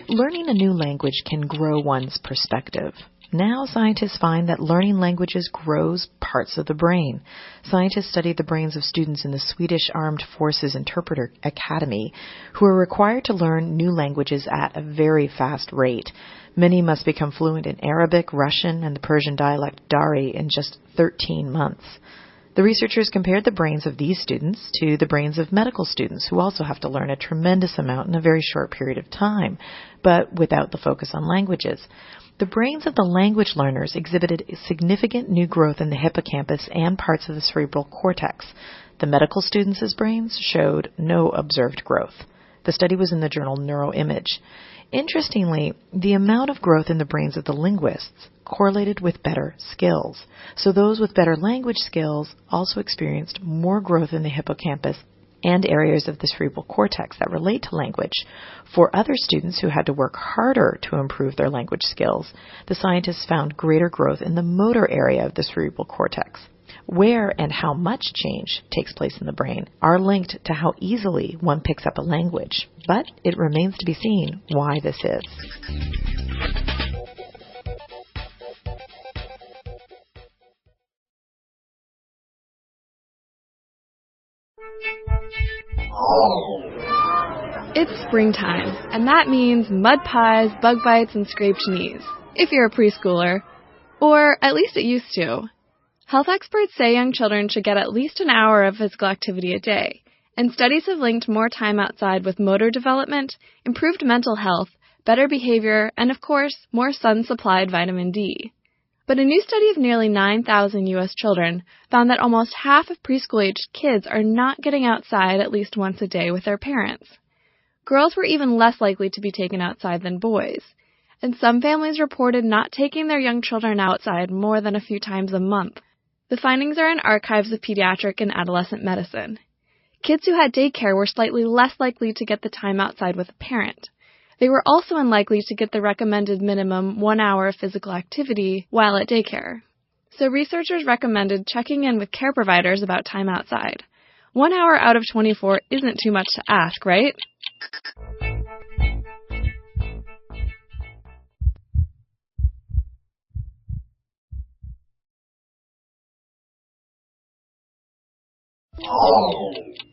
Learning a new language can grow one's perspective. Now scientists find that learning languages grows parts of the brain. Scientists studied the brains of students in the Swedish Armed Forces Interpreter Academy who are required to learn new languages at a very fast rate. Many must become fluent in Arabic, Russian, and the Persian dialect Dari in just 13 months. The researchers compared the brains of these students to the brains of medical students who also have to learn a tremendous amount in a very short period of time, but without the focus on languages. The brains of the language learners exhibited significant new growth in the hippocampus and parts of the cerebral cortex. The medical students' brains showed no observed growth. The study was in the journal Neuroimage. Interestingly, the amount of growth in the brains of the linguists correlated with better skills. So those with better language skills also experienced more growth in the hippocampus and areas of the cerebral cortex that relate to language. For other students who had to work harder to improve their language skills, the scientists found greater growth in the motor area of the cerebral cortex. Where and how much change takes place in the brain are linked to how easily one picks up a language, but it remains to be seen why this is. It's springtime, and that means mud pies, bug bites, and scraped knees, if you're a preschooler. Or at least it used to. Health experts say young children should get at least an hour of physical activity a day, and studies have linked more time outside with motor development, improved mental health, better behavior, and of course, more sun-supplied vitamin D. But a new study of nearly 9,000 U.S. children found that almost half of preschool-aged kids are not getting outside at least once a day with their parents. Girls were even less likely to be taken outside than boys, and some families reported not taking their young children outside more than a few times a month. The findings are in archives of pediatric and adolescent medicine. Kids who had daycare were slightly less likely to get the time outside with a parent. They were also unlikely to get the recommended minimum 1 hour of physical activity while at daycare. So researchers recommended checking in with care providers about time outside. 1 hour out of 24 isn't too much to ask, right?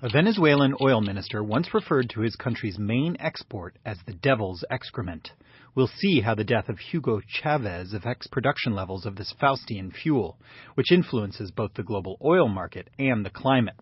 A Venezuelan oil minister once referred to his country's main export as the devil's excrement. We'll see how the death of Hugo Chavez affects production levels of this Faustian fuel, which influences both the global oil market and the climate.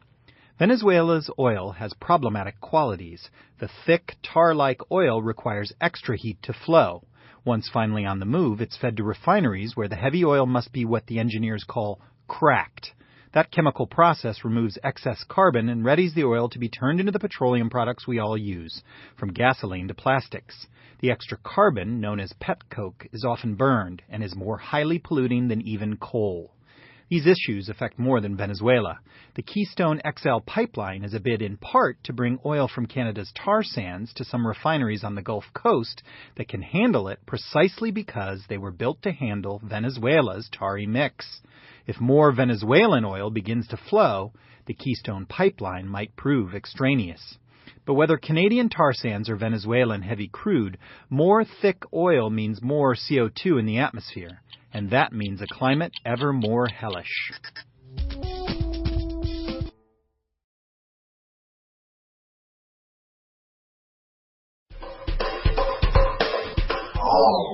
Venezuela's oil has problematic qualities. The thick, tar-like oil requires extra heat to flow. Once finally on the move, it's fed to refineries where the heavy oil must be what the engineers call cracked. That chemical process removes excess carbon and readies the oil to be turned into the petroleum products we all use, from gasoline to plastics. The extra carbon, known as petcoke, is often burned and is more highly polluting than even coal. These issues affect more than Venezuela. The Keystone XL pipeline is a bid in part to bring oil from Canada's tar sands to some refineries on the Gulf Coast that can handle it precisely because they were built to handle Venezuela's tarry mix. If more Venezuelan oil begins to flow, the Keystone pipeline might prove extraneous. But whether Canadian tar sands or Venezuelan heavy crude, more thick oil means more CO2 in the atmosphere, and that means a climate ever more hellish.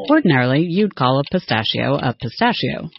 Ordinarily, you'd call a pistachio,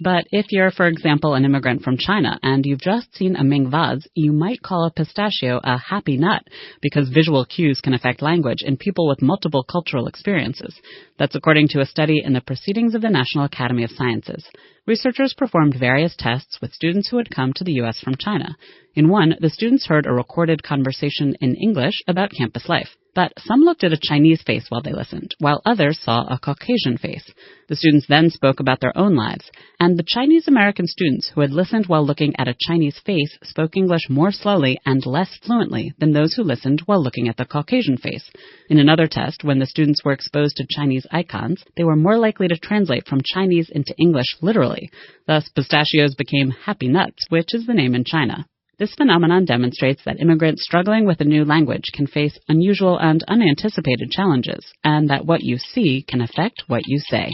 but if you're, for example, an immigrant from China and you've just seen a Ming vase, you might call a pistachio a happy nut, because visual cues can affect language in people with multiple cultural experiences. That's according to a study in the Proceedings of the National Academy of Sciences. Researchers performed various tests with students who had come to the U.S. from China. In one, the students heard a recorded conversation in English about campus life. But some looked at a Chinese face while they listened, while others saw a Caucasian face. The students then spoke about their own lives, and the Chinese-American students who had listened while looking at a Chinese face spoke English more slowly and less fluently than those who listened while looking at the Caucasian face. In another test, when the students were exposed to Chinese icons, they were more likely to translate from Chinese into English literally. Thus, pistachios became happy nuts, which is the name in China. This phenomenon demonstrates that immigrants struggling with a new language can face unusual and unanticipated challenges, and that what you see can affect what you say.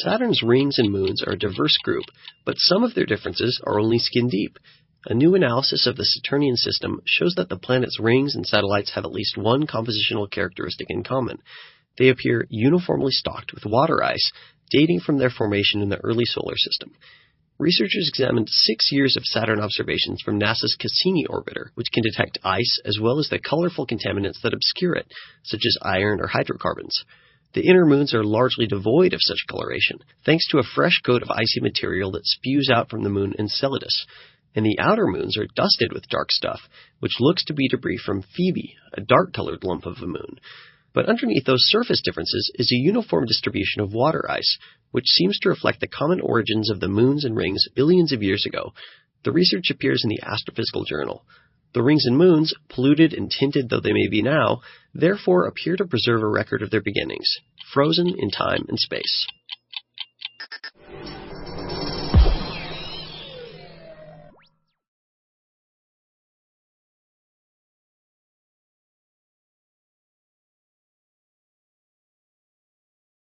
Saturn's rings and moons are a diverse group, but some of their differences are only skin deep. A new analysis of the Saturnian system shows that the planet's rings and satellites have at least one compositional characteristic in common. They appear uniformly stocked with water ice, dating from their formation in the early solar system. Researchers examined 6 years of Saturn observations from NASA's Cassini orbiter, which can detect ice as well as the colorful contaminants that obscure it, such as iron or hydrocarbons. The inner moons are largely devoid of such coloration, thanks to a fresh coat of icy material that spews out from the moon Enceladus. And the outer moons are dusted with dark stuff, which looks to be debris from Phoebe, a dark-colored lump of a moon. But underneath those surface differences is a uniform distribution of water ice, which seems to reflect the common origins of the moons and rings billions of years ago. The research appears in the Astrophysical Journal. The rings and moons, polluted and tinted though they may be now, therefore appear to preserve a record of their beginnings, frozen in time and space.